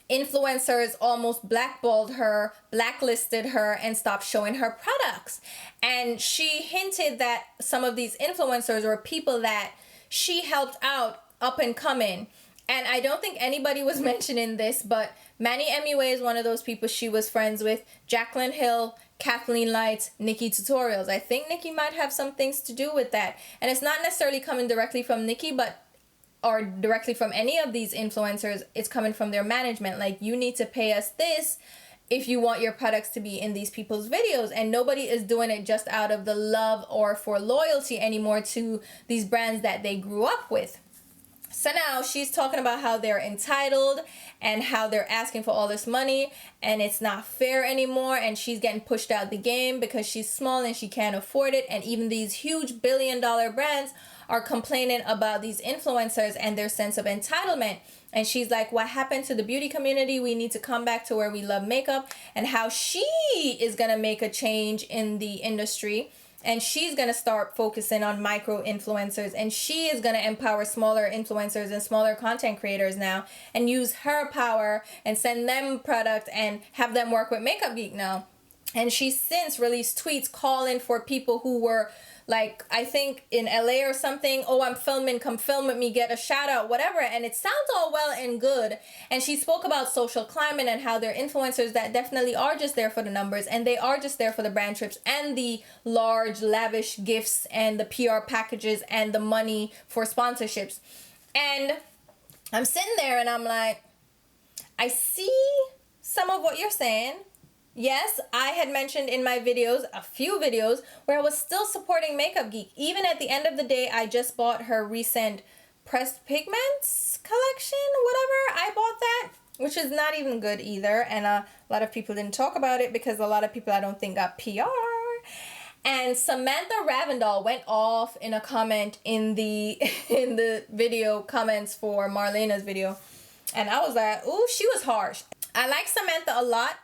influencers almost blackballed her, blacklisted her, and stopped showing her products. And she hinted that some of these influencers were people that she helped out up and coming. And I don't think anybody was mentioning this, but Manny MUA is one of those people she was friends with. Jaclyn Hill, Kathleen Light, Nikki Tutorials. I think Nikki might have some things to do with that. And it's not necessarily coming directly from Nikki, or directly from any of these influencers. It's coming from their management. Like, you need to pay us this if you want your products to be in these people's videos. And nobody is doing it just out of the love or for loyalty anymore to these brands that they grew up with. So now she's talking about how they're entitled and how they're asking for all this money and it's not fair anymore, and she's getting pushed out the game because she's small and she can't afford it. And even these huge billion-dollar brands are complaining about these influencers and their sense of entitlement. And she's like, what happened to the beauty community? We need to come back to where we love makeup, and how she is going to make a change in the industry. and she's going to start focusing on micro influencers, and she is going to empower smaller influencers and smaller content creators now, and use her power and send them product and have them work with Makeup Geek now. And she's since released tweets calling for people who were like, I think in LA or something, oh, I'm filming, come film with me, get a shout out, whatever. And it sounds all well and good. And she spoke about social climate and how they're influencers that definitely are just there for the numbers, and they are just there for the brand trips and the large lavish gifts and the PR packages and the money for sponsorships. And I'm sitting there and I'm like, I see some of what you're saying. Yes, I had mentioned in my videos, a few videos, where I was still supporting Makeup Geek. Even at the end of the day, I just bought her recent pressed pigments collection, whatever. I bought that, which is not even good either. And a lot of people didn't talk about it because a lot of people I don't think got PR. And Samantha Ravindall went off in a comment in the video comments for Marlena's video. And I was like, ooh, she was harsh. I like Samantha a lot,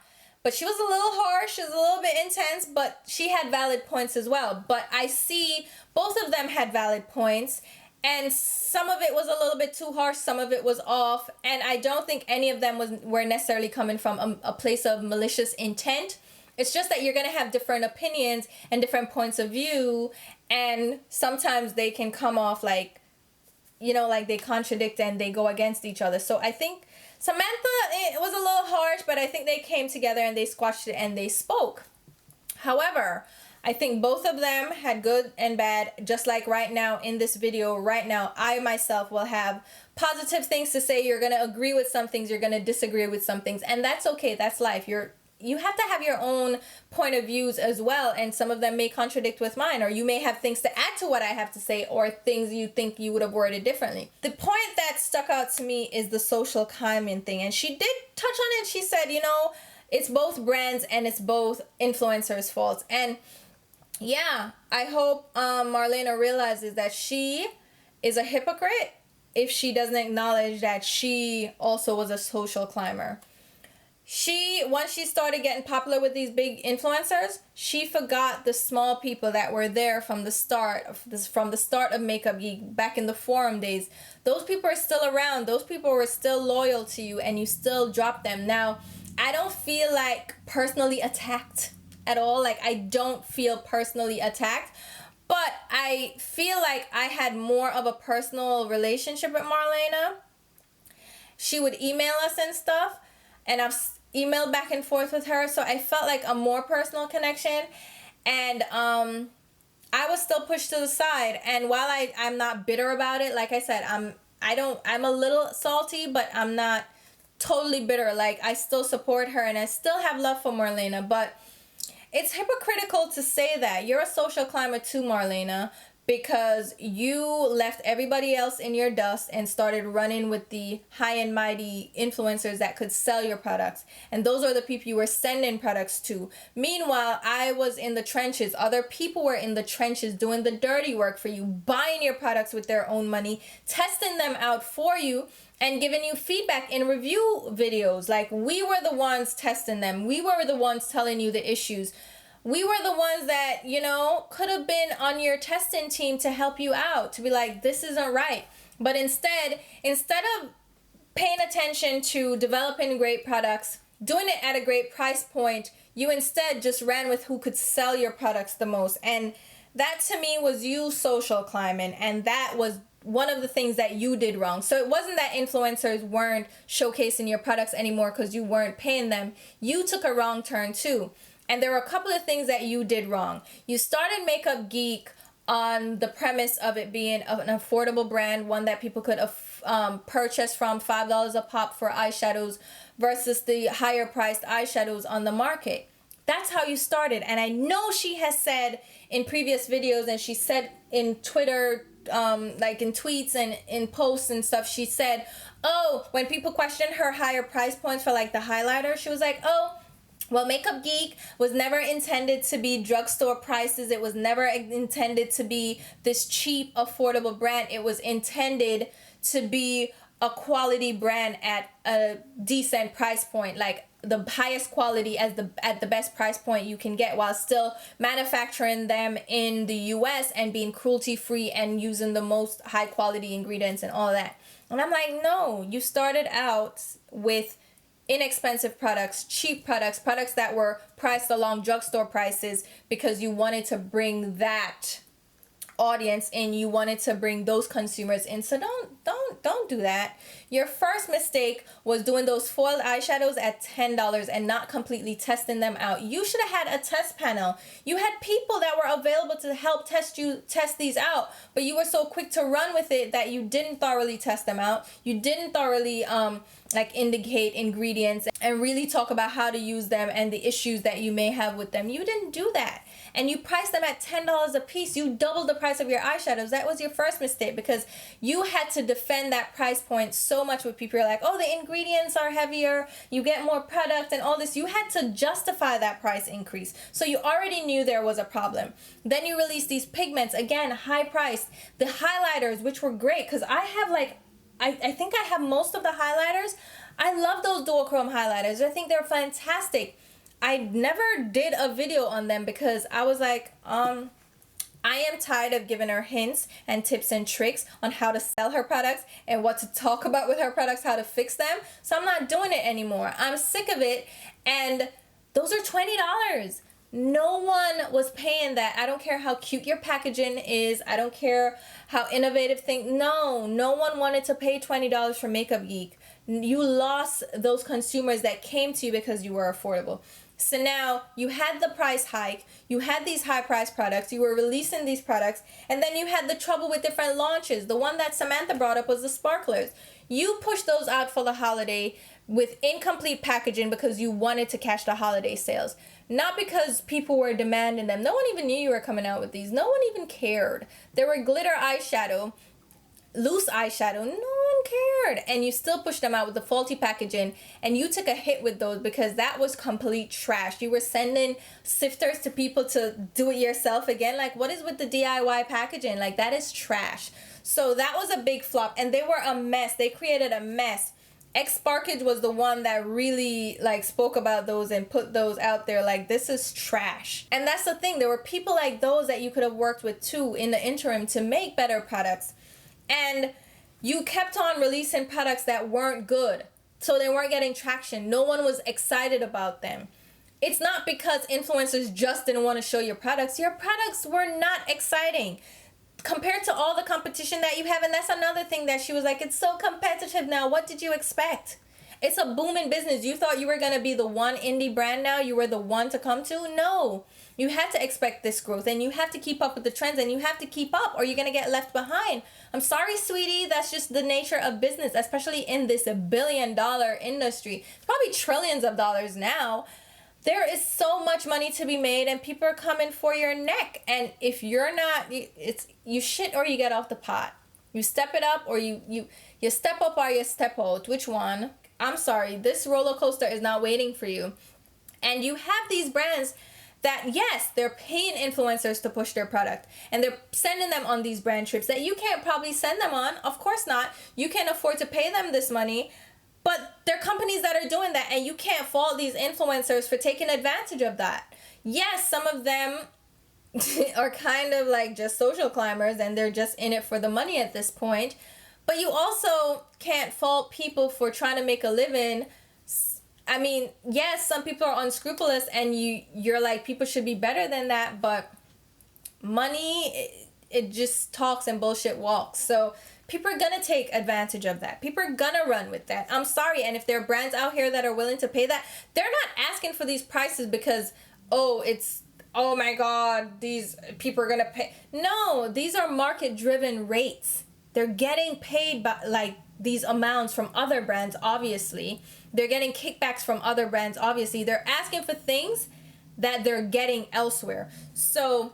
but she was a little harsh, she was a little bit intense, but she had valid points as well. But I see both of them had valid points, and some of it was a little bit too harsh, some of it was off, and I don't think any of them were necessarily coming from a place of malicious intent. It's just that you're going to have different opinions and different points of view, and sometimes they can come off like, you know, like they contradict and they go against each other. So I think Samantha, it was a little harsh, but I think they came together and they squashed it and they spoke. However, I think both of them had good and bad. Just like right now in this video, right now, I myself will have positive things to say. You're going to agree with some things, you're going to disagree with some things, and that's okay. That's life. You have to have your own point of views as well, and some of them may contradict with mine, or you may have things to add to what I have to say, or things you think you would have worded differently. The point that stuck out to me is the social climate thing, and she did touch on it. She said, you know, it's both brands and it's both influencers' faults. And yeah, I hope Marlena realizes that she is a hypocrite if she doesn't acknowledge that she also was a social climber. Once she started getting popular with these big influencers, she forgot the small people that were there from the start of Makeup Geek back in the forum days. Those people are still around. Those people were still loyal to you, and you still dropped them. Now, I don't feel like personally attacked at all. Like, I don't feel personally attacked, but I feel like I had more of a personal relationship with Marlena. She would email us and stuff, and I've emailed back and forth with her, so I felt like a more personal connection. And I was still pushed to the side, and while I'm not bitter about it, like I said, I'm a little salty, but I'm not totally bitter. Like, I still support her and I still have love for Marlena, but it's hypocritical to say that. You're a social climber too, Marlena, because you left everybody else in your dust and started running with the high and mighty influencers that could sell your products. And those are the people you were sending products to. Meanwhile, I was in the trenches. Other people were in the trenches doing the dirty work for you, buying your products with their own money, testing them out for you, and giving you feedback in review videos. Like, we were the ones testing them. We were the ones telling you the issues. We were the ones that, you know, could have been on your testing team to help you out, to be like, this isn't right. But instead of paying attention to developing great products, doing it at a great price point, you instead just ran with who could sell your products the most. And that to me was you social climbing, and that was one of the things that you did wrong. So it wasn't that influencers weren't showcasing your products anymore because you weren't paying them. You took a wrong turn too. And there were a couple of things that you did wrong. You started Makeup Geek on the premise of it being an affordable brand, one that people could purchase from $5 a pop for eyeshadows versus the higher priced eyeshadows on the market. That's how you started. And I know she has said in previous videos, and she said in Twitter, like in tweets and in posts and stuff, she said, oh, when people questioned her higher price points for like the highlighter, she was like, oh, well, Makeup Geek was never intended to be drugstore prices. It was never intended to be this cheap, affordable brand. It was intended to be a quality brand at a decent price point. Like, the highest quality at the best price point you can get, while still manufacturing them in the US and being cruelty free and using the most high quality ingredients and all that. And I'm like, no, you started out with inexpensive products, cheap products, products that were priced along drugstore prices because you wanted to bring that audience in, you wanted to bring those consumers in. So don't do that. Your first mistake was doing those foiled eyeshadows at $10 and not completely testing them out. You should have had a test panel. You had people that were available to help test these out, but you were so quick to run with it that you didn't thoroughly test them out. You didn't thoroughly like indicate ingredients and really talk about how to use them and the issues that you may have with them. You didn't do that. And you priced them at $10 a piece. You doubled the price of your eyeshadows. That was your first mistake, because you had to defend that price point so much with people. You're like, oh, the ingredients are heavier, you get more product and all this. You had to justify that price increase. So you already knew there was a problem. Then you released these pigments, again, high priced. The highlighters, which were great, because I have like, I think I have most of the highlighters. I love those duochrome highlighters. I think they're fantastic. I never did a video on them because I was like, I am tired of giving her hints and tips and tricks on how to sell her products and what to talk about with her products, how to fix them. So I'm not doing it anymore. I'm sick of it. And those are $20. No one was paying that. I don't care how cute your packaging is. I don't care how innovative thing. No one wanted to pay $20 for Makeup Geek. You lost those consumers that came to you because you were affordable. So now you had the price hike, you had these high price products, you were releasing these products, and then you had the trouble with different launches. The one that Samantha brought up was the sparklers. You pushed those out for the holiday with incomplete packaging because you wanted to catch the holiday sales. Not because people were demanding them. No one even knew you were coming out with these. No one even cared. There were glitter eyeshadow, loose eyeshadow. No one cared. And you still pushed them out with the faulty packaging, and you took a hit with those because that was complete trash. You were sending sifters to people to do it yourself again. Like, what is with the DIY packaging? Like, that is trash. So that was a big flop, and they were a mess. They created a mess. Sparkage was the one that really like spoke about those and put those out there like, this is trash. And that's the thing. There were people like those that you could have worked with too in the interim to make better products. And you kept on releasing products that weren't good. So they weren't getting traction. No one was excited about them. It's not because influencers just didn't want to show your products. Your products were not exciting compared to all the competition that you have. And that's another thing that she was like, it's so competitive now. What did you expect? It's a booming business. You thought you were going to be the one indie brand now? You were the one to come to? No. You had to expect this growth, and you have to keep up with the trends, and you have to keep up or you're going to get left behind. I'm sorry, sweetie. That's just the nature of business, especially in this billion-dollar industry. It's probably trillions of dollars now. There is so much money to be made, and people are coming for your neck. And if you're not, you shit or you get off the pot. You step it up or you step up or you step out. Which one? I'm sorry. This roller coaster is not waiting for you. And you have these brands that, yes, they're paying influencers to push their product, and they're sending them on these brand trips that you can't probably send them on. Of course not. You can't afford to pay them this money. But there are companies that are doing that, and you can't fault these influencers for taking advantage of that. Yes, some of them are kind of like just social climbers, and they're just in it for the money at this point. But you also can't fault people for trying to make a living. I mean, yes, some people are unscrupulous, and you're like, people should be better than that. But money, it just talks and bullshit walks. So people are going to take advantage of that. People are going to run with that. I'm sorry. And if there are brands out here that are willing to pay that, they're not asking for these prices because, oh my God, these people are going to pay. No, these are market-driven rates. They're getting paid by like these amounts from other brands, obviously. They're getting kickbacks from other brands, obviously. They're asking for things that they're getting elsewhere. So,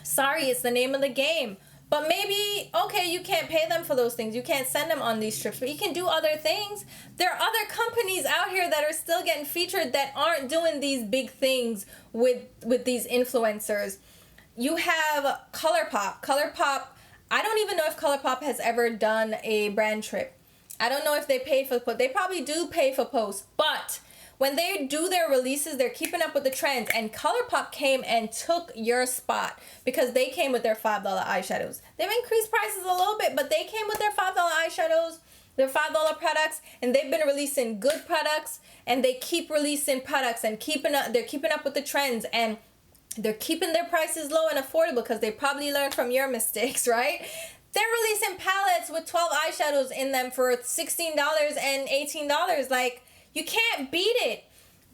sorry, it's the name of the game. But maybe, okay, you can't pay them for those things. You can't send them on these trips, but you can do other things. There are other companies out here that are still getting featured that aren't doing these big things with these influencers. You have ColourPop. ColourPop, I don't even know if ColourPop has ever done a brand trip. I don't know if they pay for posts. They probably do pay for posts, but When they do their releases, they're keeping up with the trends. And ColourPop came and took your spot because they came with their $5 eyeshadows. They've increased prices a little bit, but they came with their $5 eyeshadows, their $5 products, and they've been releasing good products, and they keep releasing products and they're keeping up with the trends, and they're keeping their prices low and affordable because they probably learned from your mistakes, right? They're releasing palettes with 12 eyeshadows in them for $16 and $18. Like, you can't beat it.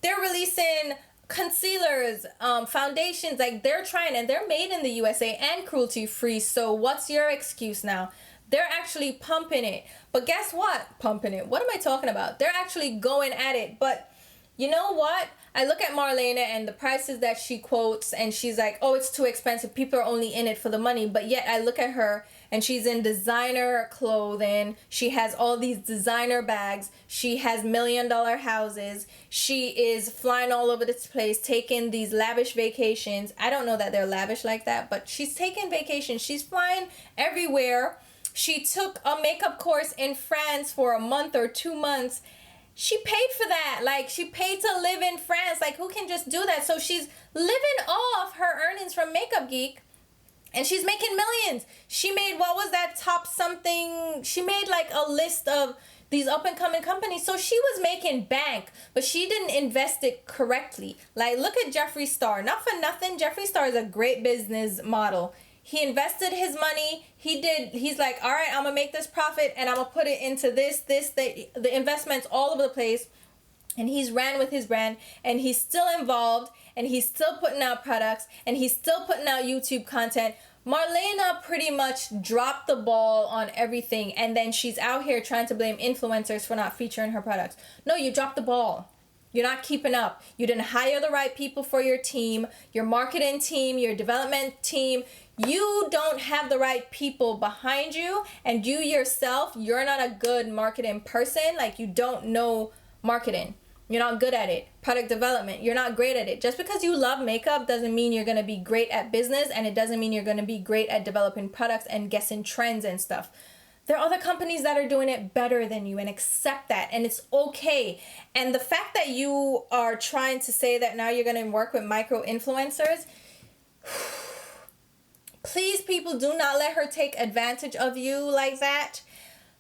They're releasing concealers, foundations. Like, they're trying, and they're made in the USA and cruelty free. So what's your excuse now? They're actually pumping it. But guess what? Pumping it. What am I talking about? They're actually going at it. But you know what? I look at Marlena and the prices that she quotes, and she's like, oh, it's too expensive. People are only in it for the money. But yet I look at her and she's in designer clothing. She has all these designer bags. She has $1 million houses. She is flying all over this place, taking these lavish vacations. I don't know that they're lavish like that, but she's taking vacations. She's flying everywhere. She took a makeup course in France for a month or 2 months. She paid for that. Like, she paid to live in France. Like, who can just do that? So she's living off her earnings from Makeup Geek, and she's making millions. She made, what was that top something? She made like a list of these up and coming companies. So she was making bank, but she didn't invest it correctly. Like, look at Jeffree Star. Not for nothing, Jeffree Star is a great business model. He invested his money. He's like, all right, I'm going to make this profit and I'm going to put it into the investments all over the place. And he's ran with his brand, and he's still involved, and he's still putting out products, and he's still putting out YouTube content. Marlena pretty much dropped the ball on everything, and then she's out here trying to blame influencers for not featuring her products. No, you dropped the ball. You're not keeping up. You didn't hire the right people for your team, your marketing team, your development team. You don't have the right people behind you, and you yourself, you're not a good marketing person. Like, you don't know marketing. You're not good at it. Product development, you're not great at it. Just because you love makeup doesn't mean you're going to be great at business, and it doesn't mean you're going to be great at developing products and guessing trends and stuff. There are other companies that are doing it better than you, and accept that, and it's okay. And the fact that you are trying to say that now you're going to work with micro influencers, please, people, do not let her take advantage of you like that.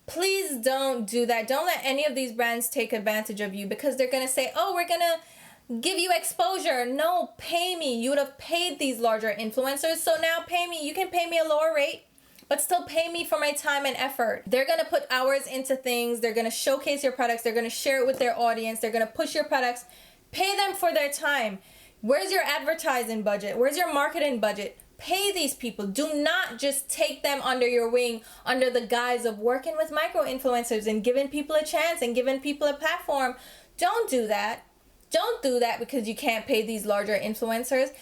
Please don't do that. Don't let any of these brands take advantage of you, because they're going to say, oh, we're going to give you exposure. No, pay me. You would have paid these larger influencers, so now pay me. You can pay me a lower rate, but still pay me for my time and effort. They're going to put hours into things. They're going to showcase your products. They're going to share it with their audience. They're going to push your products. Pay them for their time. Where's your advertising budget? Where's your marketing budget? Pay these people. Do not just take them under your wing under the guise of working with micro influencers and giving people a chance and giving people a platform. Don't do that. Don't do that because you can't pay these larger influencers.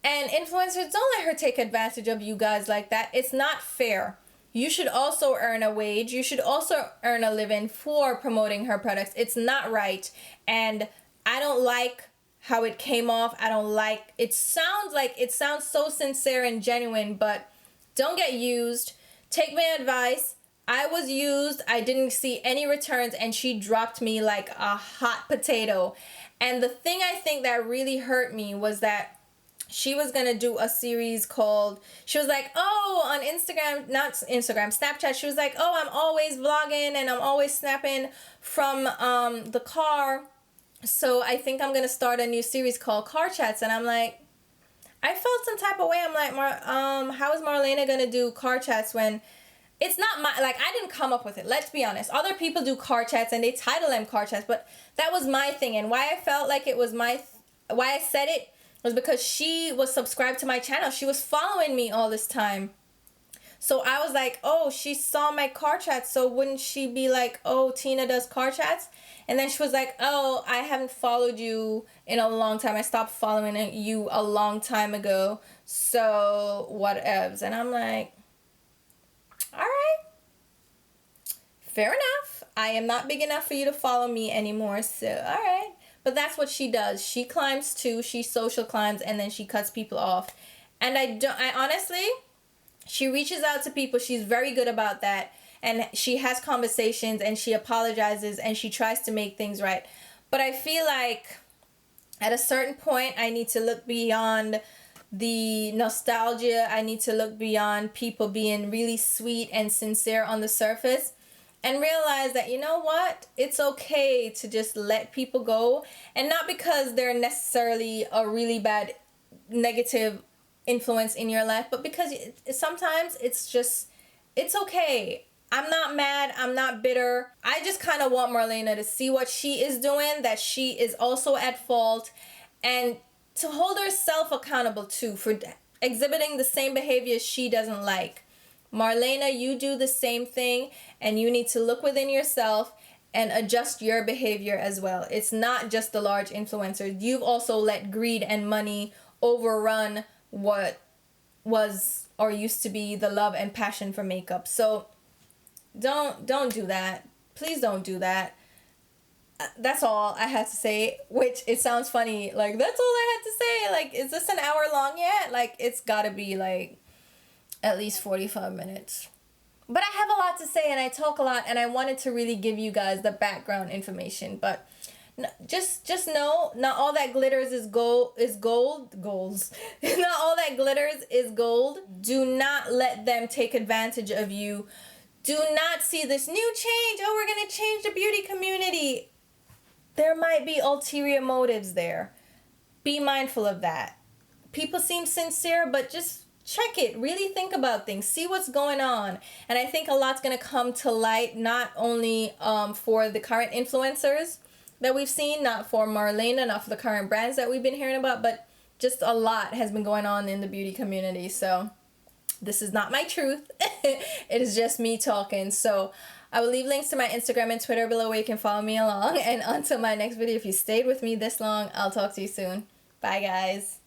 And influencers, don't let her take advantage of you guys like that. It's not fair. You should also earn a wage. You should also earn a living for promoting her products. It's not right. And I don't like how it came off. I don't like it. Sounds so sincere and genuine, but don't get used. Take my advice. I was used. I didn't see any returns, and she dropped me like a hot potato. And the thing I think that really hurt me was that she was going to do a series called, she was like, oh, on Snapchat, she was like, oh, I'm always vlogging and I'm always snapping from the car. So I think I'm going to start a new series called Car Chats. And I'm like, I felt some type of way. I'm like, how is Marlena going to do car chats when it's not my, like, I didn't come up with it. Let's be honest. Other people do car chats and they title them car chats, but that was my thing. And why I felt like it was why I said it was because she was subscribed to my channel. She was following me all this time. So I was like, oh, she saw my car chats, so wouldn't she be like, oh, Tina does car chats? And then she was like, oh, I haven't followed you in a long time. I stopped following you a long time ago. So whatevs. And I'm like, all right, fair enough. I am not big enough for you to follow me anymore. So, all right. But that's what she does. She climbs too. She social climbs, and then she cuts people off. And I honestly, she reaches out to people. She's very good about that. And she has conversations, and she apologizes, and she tries to make things right. But I feel like at a certain point, I need to look beyond the nostalgia. I need to look beyond people being really sweet and sincere on the surface and realize that, you know what? It's okay to just let people go. And not because they're necessarily a really bad negative influence in your life, but because sometimes it's okay. I'm not mad. I'm not bitter. I just kind of want Marlena to see what she is doing, that she is also at fault, and to hold herself accountable too for exhibiting the same behaviors she doesn't like. Marlena, you do the same thing, and you need to look within yourself and adjust your behavior as well. It's not just the large influencers. You've also let greed and money overrun what was or used to be the love and passion for makeup. So don't do that. Please don't do that. That's all I had to say, which it sounds funny. Like, that's all I had to say. Like, is this an hour long yet? Like, it's gotta be like at least 45 minutes. But I have a lot to say and I talk a lot, and I wanted to really give you guys the background information. But just know, not all that glitters is gold. Not all that glitters is gold. Do not let them take advantage of you. Do not see this new change. Oh, we're going to change the beauty community. There might be ulterior motives there. Be mindful of that. People seem sincere, but just check it. Really think about things. See what's going on. And I think a lot's going to come to light, not only for the current influencers that we've seen, not for Marlena, not for the current brands that we've been hearing about, but just a lot has been going on in the beauty community. So this is not my truth. It is just me talking. So I will leave links to my Instagram and Twitter below where you can follow me along. And until my next video, if you stayed with me this long, I'll talk to you soon. Bye, guys.